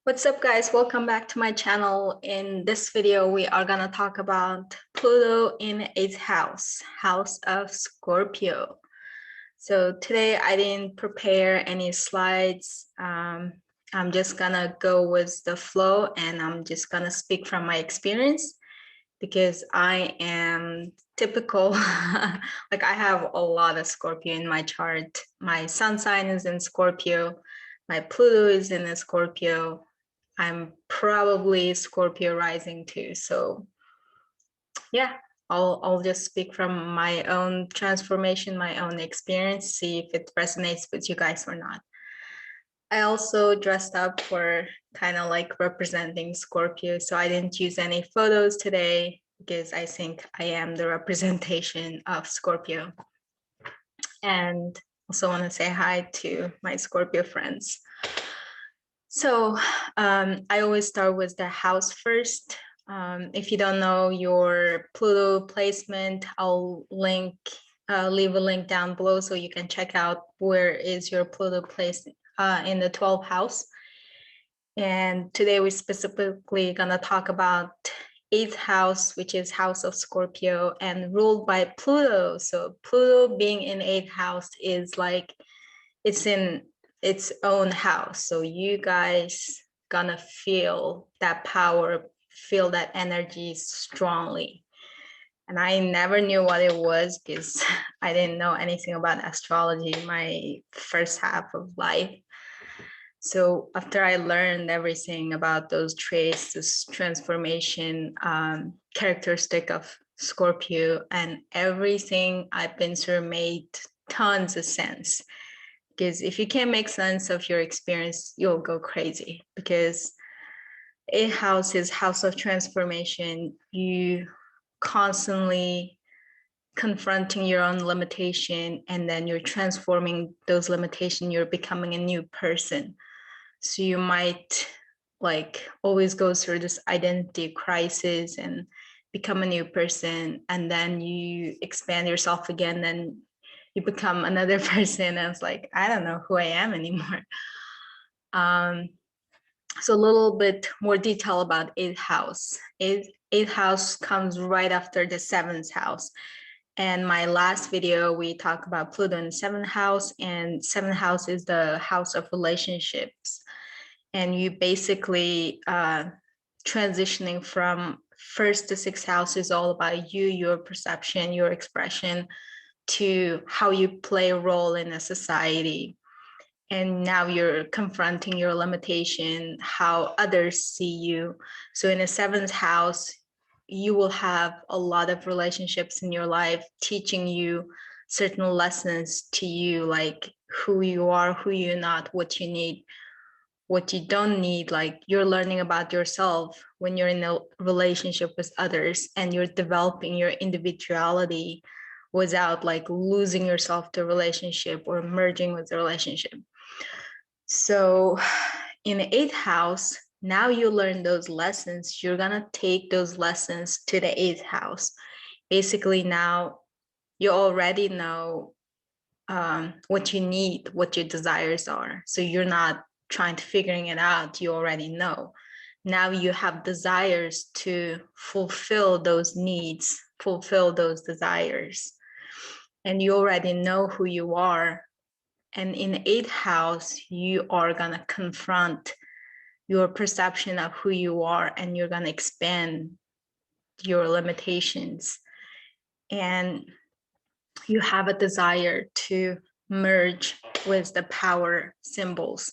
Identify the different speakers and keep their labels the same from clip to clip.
Speaker 1: What's up, guys? Welcome back to my channel. In this video, we are gonna talk about Pluto in its house of Scorpio. So today I didn't prepare any slides. I'm just gonna go with the flow and I'm just gonna speak from my experience because I am typical, like I have a lot of Scorpio in my chart. My sun sign is in Scorpio. My Pluto is in a Scorpio. I'm probably Scorpio rising too. So yeah, I'll just speak from my own transformation, my own experience, see if it resonates with you guys or not. I also dressed up for kind of like representing Scorpio. So I didn't use any photos today because I think I am the representation of Scorpio. And also want to say hi to my Scorpio friends. So I always start with the house first. If you don't know your Pluto placement, I'll leave a link down below so you can check out where is your Pluto placed in the 12th house. And today we're specifically gonna talk about 8th house, which is house of Scorpio and ruled by Pluto. So Pluto being in 8th house is like, it's in its own house. So you guys gonna feel that power, feel that energy strongly. And I never knew what it was because I didn't know anything about astrology in my first half of life. So after I learned everything about those traits, this transformation characteristic of Scorpio and everything I've been through made tons of sense. Because if you can't make sense of your experience, you'll go crazy. Because a house is house of transformation. You constantly confronting your own limitation, and then you're transforming those limitations. You're becoming a new person. So you might like always go through this identity crisis and become a new person, and then you expand yourself again, and you become another person. And it's like, I don't know who I am anymore. So a little bit more detail about 8th house. 8th house comes right after the 7th house. And my last video, we talked about Pluto in the 7th house, and 7th house is the house of relationships. And you basically transitioning from 1st to 6th house is all about you, your perception, your expression, to how you play a role in a society. And now you're confronting your limitation, how others see you. So in a 7th house, you will have a lot of relationships in your life teaching you certain lessons to you, like who you are, who you're not, what you need, what you don't need. Like you're learning about yourself when you're in a relationship with others, and you're developing your individuality without like losing yourself to a relationship or merging with the relationship. So in the 8th house, now you learn those lessons, you're gonna take those lessons to the 8th house. Basically now you already know what you need, what your desires are. So you're not trying to figuring it out, you already know. Now you have desires to fulfill those needs, fulfill those desires. And you already know who you are. And in the 8th house, you are gonna confront your perception of who you are, and you're gonna expand your limitations. And you have a desire to merge with the power symbols,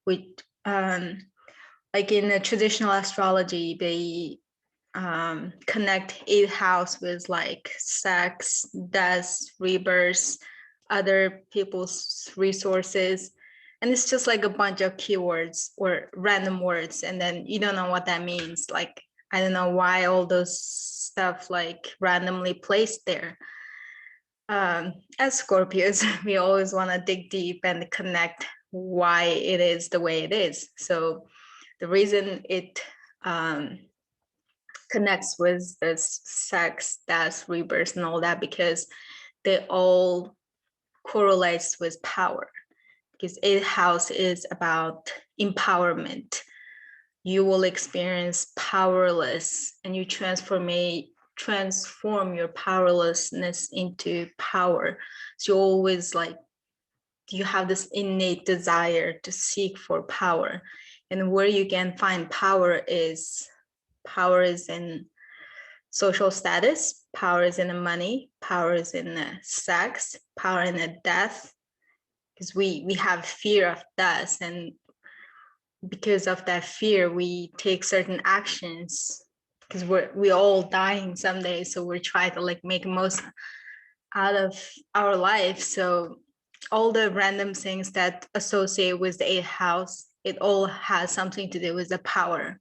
Speaker 1: which like in the traditional astrology, they connect 8th house with like sex, death, rebirth, other people's resources. And it's just like a bunch of keywords or random words. And then you don't know what that means. Like, I don't know why all those stuff like randomly placed there. As Scorpios, we always want to dig deep and connect why it is the way it is. So the reason it connects with this sex, death, rebirth, and all that, because they all correlates with power. Because 8th house is about empowerment. you will experience powerless, and you transform your powerlessness into power. So you always like, you have this innate desire to seek for power. And where you can find power is in social status, power is in the money, power is in the sex, power in the death, because we have fear of death, and because of that fear we take certain actions, because we all dying someday, so we're trying to like make most out of our life. So all the random things that associate with the 8th house, it all has something to do with the power.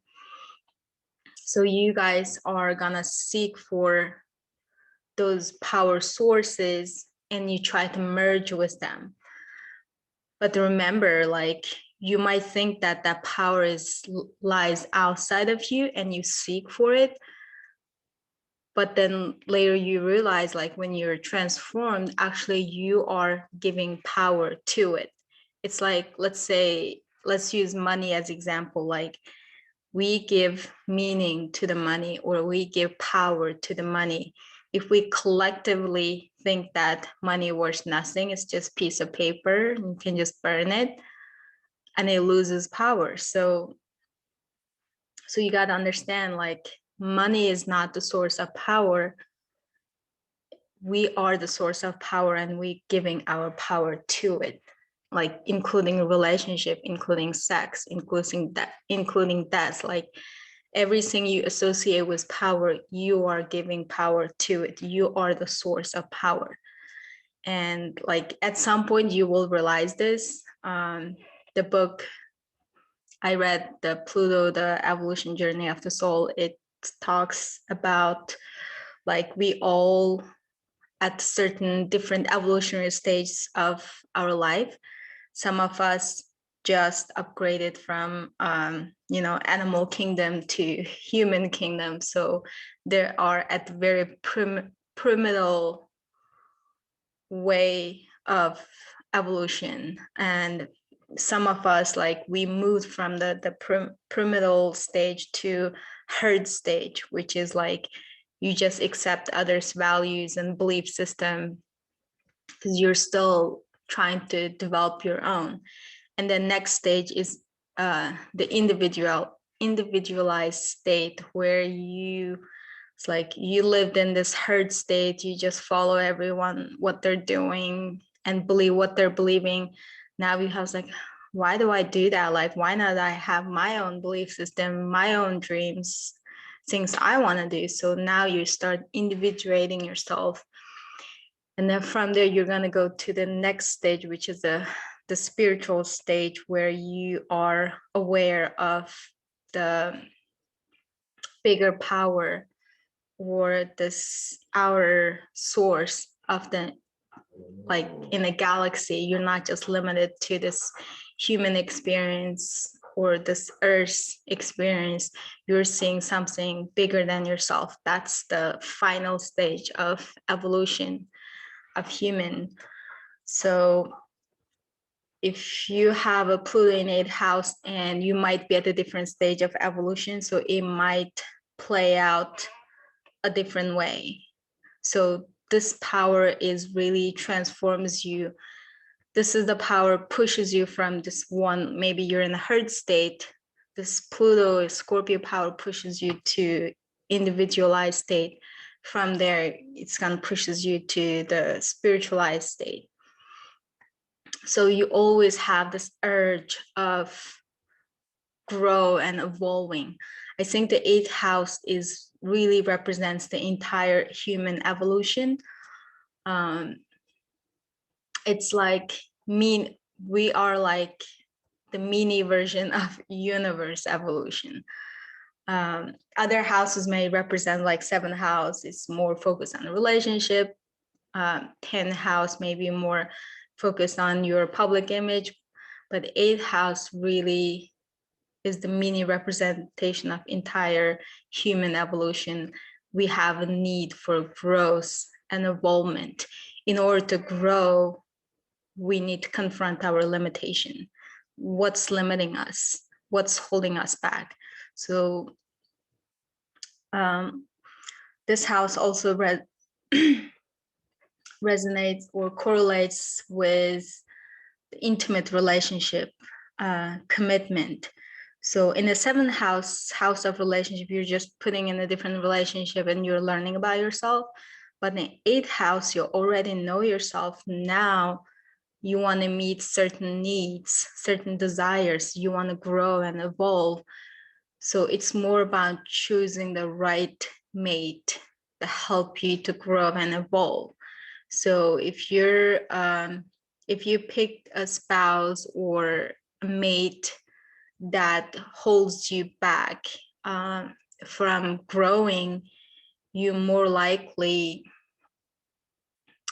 Speaker 1: So you guys are gonna seek for those power sources and you try to merge with them. But remember, like, you might think that that power lies outside of you and you seek for it. But then later you realize, like, when you're transformed, actually you are giving power to it. It's like, let's use money as example. Like, we give meaning to the money, or we give power to the money. If we collectively think that money worth nothing, it's just a piece of paper, you can just burn it, and it loses power. So you got to understand, like, money is not the source of power. We are the source of power, and we giving our power to it, like including relationship, including sex, including death. Like, everything you associate with power, you are giving power to it. You are the source of power. And like, at some point you will realize this. The book I read, the Pluto, the Evolution Journey of the Soul, it talks about, like, we all at certain different evolutionary stages of our life. Some of us just upgraded from animal kingdom to human kingdom. So they are at the very primitive way of evolution. And some of us, like, we moved from the primitive stage to herd stage, which is like, you just accept others' values and belief system because you're still trying to develop your own. And the next stage is the individualized state, where it's like you lived in this herd state, you just follow everyone, what they're doing, and believe what they're believing. Now you have, like, why do I do that? Like, why not I have my own belief system, my own dreams, things I want to do? So now you start individuating yourself. And then from there, you're going to go to the next stage, which is the spiritual stage, where you are aware of the bigger power, or our source of the, like, in a galaxy. You're not just limited to this human experience or this earth experience. You're seeing something bigger than yourself. That's the final stage of evolution of human. So if you have a Pluto in 8th house, and you might be at a different stage of evolution, so it might play out a different way. So this power is really transforms you. This is the power pushes you from this one, maybe you're in a herd state. This Pluto Scorpio power pushes you to individualized state. From there, it's gonna pushes you to the spiritualized state. So you always have this urge of grow and evolving. I think the 8th house really represents the entire human evolution. It's like we are like the mini version of universe evolution. Other houses may represent, like 7th house is more focused on the relationship. 10th house may be more focused on your public image, but 8th house really is the mini representation of entire human evolution. We have a need for growth and evolvement. In order to grow, we need to confront our limitation. What's limiting us? What's holding us back? So this house also resonates or correlates with the intimate relationship, commitment. So in the seventh house of relationship, you're just putting in a different relationship and you're learning about yourself. But in the eighth house, you already know yourself. Now you want to meet certain needs, certain desires. You want to grow and evolve. So it's more about choosing the right mate to help you to grow and evolve. So if you pick a spouse or a mate that holds you back from growing, you more likely,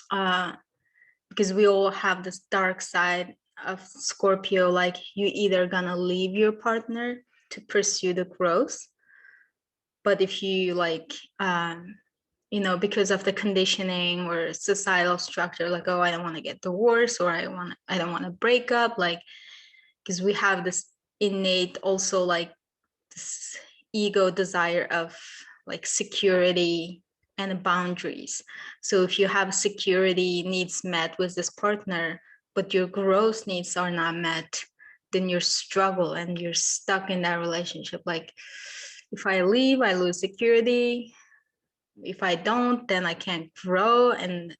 Speaker 1: because we all have this dark side of Scorpio, like you either gonna leave your partner to pursue the growth, but if you like because of the conditioning or societal structure, like, oh, I don't want to get divorced, or I don't want to break up, like, because we have this innate also like this ego desire of like security and boundaries. So if you have security needs met with this partner, but your growth needs are not met, then you struggle and you're stuck in that relationship. Like, if I leave, I lose security. If I don't, then I can't grow. And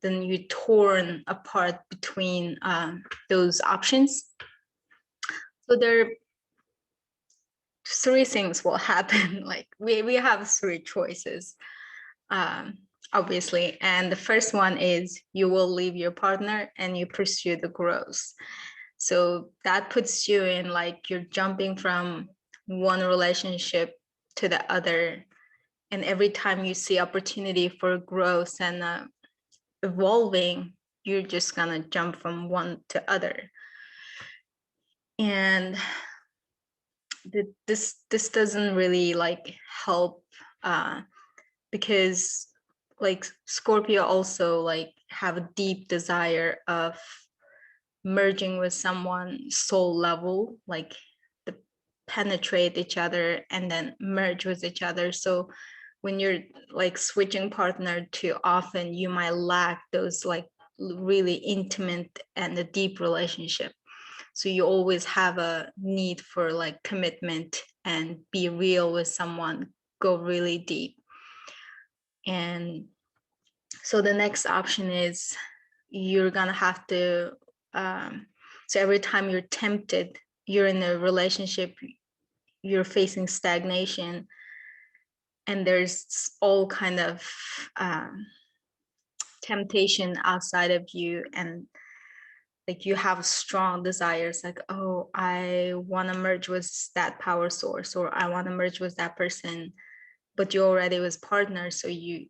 Speaker 1: then you're torn apart between those options. So there are three things will happen. Like we have three choices, obviously. And the first one is you will leave your partner and you pursue the growth. So that puts you in like you're jumping from one relationship to the other. And every time you see opportunity for growth and evolving, you're just gonna jump from one to other. And this doesn't really like help because like Scorpio also like have a deep desire of merging with someone soul level, like to penetrate each other and then merge with each other. So when you're like switching partner too often, you might lack those like really intimate and a deep relationship. So you always have a need for like commitment and be real with someone, go really deep. And so the next option is you're gonna have to so every time you're tempted, you're in a relationship, you're facing stagnation, and there's all kind of temptation outside of you, and like you have strong desires like, oh, I want to merge with that power source, or I want to merge with that person, but you already was partners, so you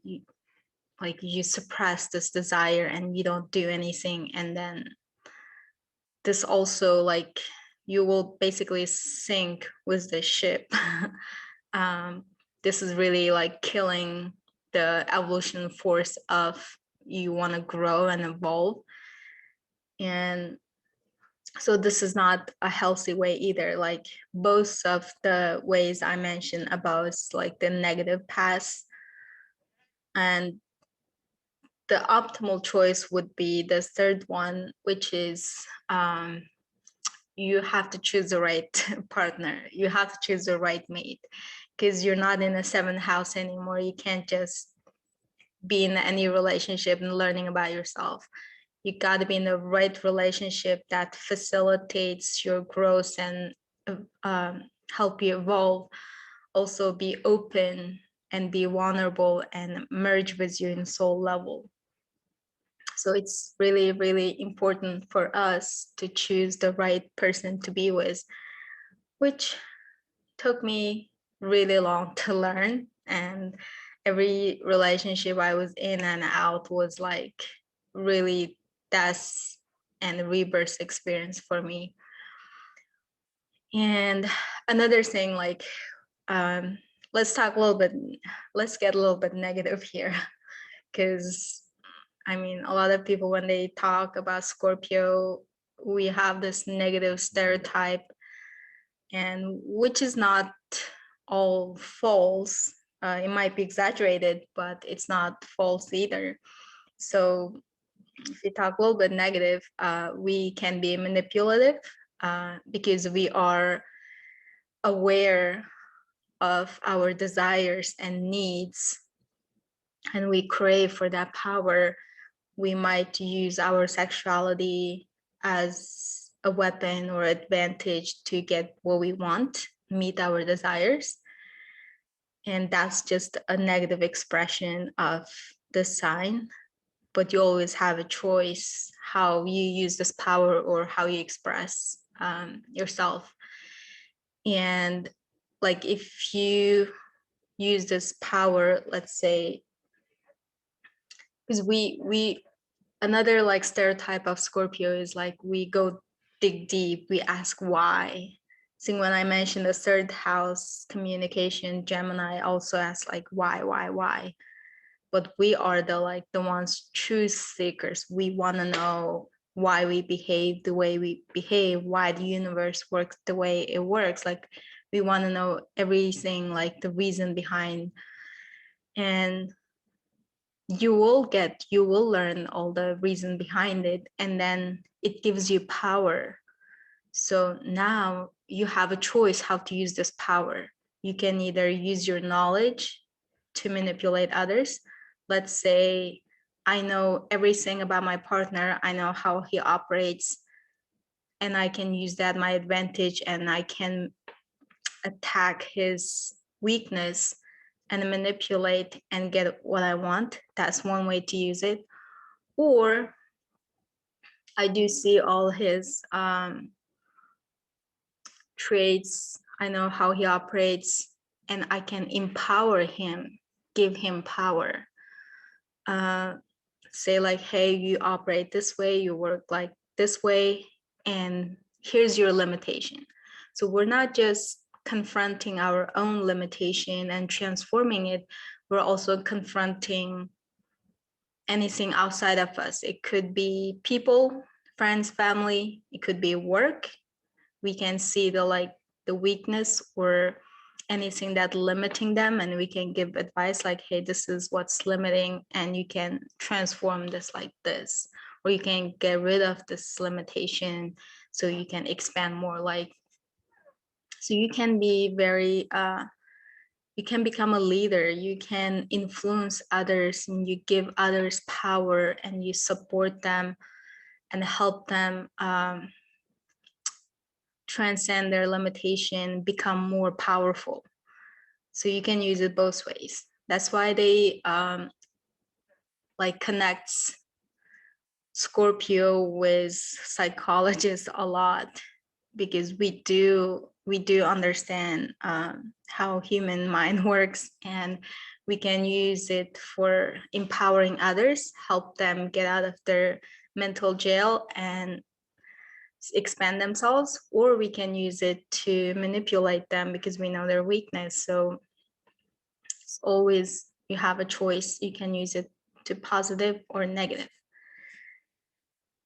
Speaker 1: like you suppress this desire and you don't do anything. And then this also like you will basically sink with the ship. This is really like killing the evolution force of you want to grow and evolve. And so this is not a healthy way either. Like both of the ways I mentioned about like the negative paths, and the optimal choice would be the third one, which is you have to choose the right partner. You have to choose the right mate, because you're not in a seventh house anymore. You can't just be in any relationship and learning about yourself. You got to be in the right relationship that facilitates your growth and help you evolve. Also be open and be vulnerable and merge with you in soul level. So it's really, really important for us to choose the right person to be with, which took me really long to learn. And every relationship I was in and out was like really death and rebirth experience for me. And another thing, like, let's get a little bit negative here, because I mean, a lot of people, when they talk about Scorpio, we have this negative stereotype, and which is not all false. It might be exaggerated, but it's not false either. So if we talk a little bit negative, we can be manipulative because we are aware of our desires and needs, and we crave for that power. We might use our sexuality as a weapon or advantage to get what we want, meet our desires. And that's just a negative expression of the sign. But you always have a choice how you use this power or how you express yourself. And like if you use this power, let's say, because we another like stereotype of Scorpio is like we go dig deep, we ask why. So when I mentioned the third house communication, Gemini also asks like why. But we are the ones truth seekers. We want to know why we behave the way we behave, why the universe works the way it works. Like we want to know everything, like the reason behind. And you will learn all the reason behind it, and then it gives you power. So now you have a choice how to use this power. You can either use your knowledge to manipulate others. Let's say I know everything about my partner, I know how he operates, and I can use that my advantage, and I can attack his weakness and manipulate and get what I want. That's one way to use it. Or I do see all his traits, I know how he operates, and I can empower him, give him power. Say like, hey, you operate this way, you work like this way, and here's your limitation. So we're not just confronting our own limitation and transforming it, we're also confronting anything outside of us. It could be people, friends, family, it could be work. We can see the weakness or anything that limiting them, and we can give advice like, hey, this is what's limiting, and you can transform this like this, or you can get rid of this limitation so you can expand more. Like, so you can be very you can become a leader, you can influence others, and you give others power, and you support them and help them transcend their limitation, become more powerful. So you can use it both ways. That's why they like connects Scorpio with psychologists a lot, because we do understand how human mind works, and we can use it for empowering others, help them get out of their mental jail and expand themselves, or we can use it to manipulate them because we know their weakness. So it's always, you have a choice. You can use it to positive or negative.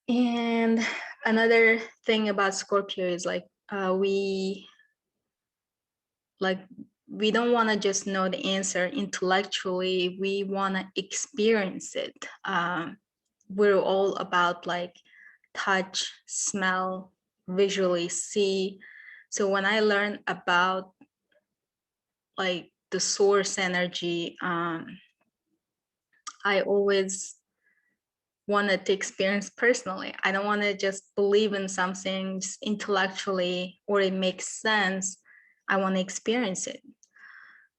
Speaker 1: And another thing about Scorpio is like we don't want to just know the answer intellectually. We want to experience it. We're all about like touch, smell, visually see. So when I learned about like the source energy, I always wanted to experience personally. I don't want to just believe in something just intellectually or it makes sense. I want to experience it.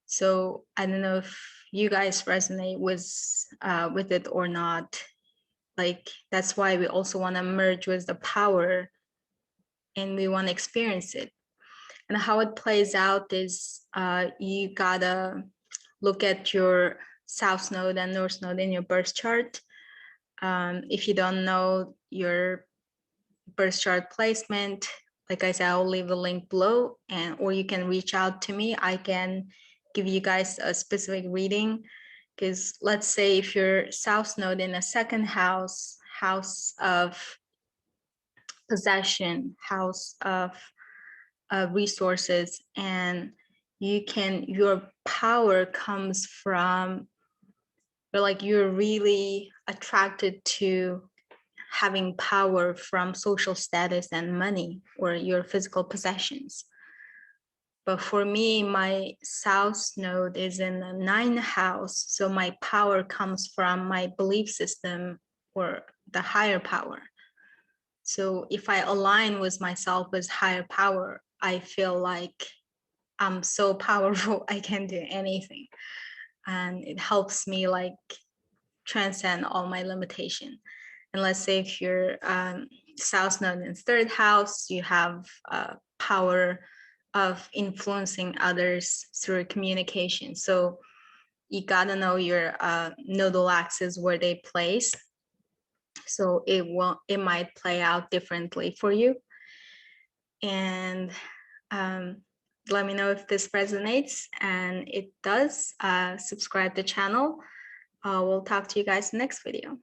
Speaker 1: So I don't know if you guys resonate with it or not. Like that's why we also want to merge with the power, and we want to experience it. And how it plays out is you gotta look at your south node and north node in your birth chart. If you don't know your birth chart placement, like I said, I'll leave the link below, and or you can reach out to me. I can give you guys a specific reading, because let's say if your south node in a second house, house of possession, house of resources, and your power comes from, or like you're really attracted to having power from social status and money or your physical possessions. But for me, my South Node is in the 9th house. So my power comes from my belief system or the higher power. So if I align with myself with higher power, I feel like I'm so powerful, I can do anything. And it helps me like transcend all my limitation. And let's say if you're South Node in 3rd house, you have power of influencing others through communication. So you gotta know your nodal axis where they place. So it might play out differently for you. And let me know if this resonates, and it does. Subscribe to the channel. We'll talk to you guys next video.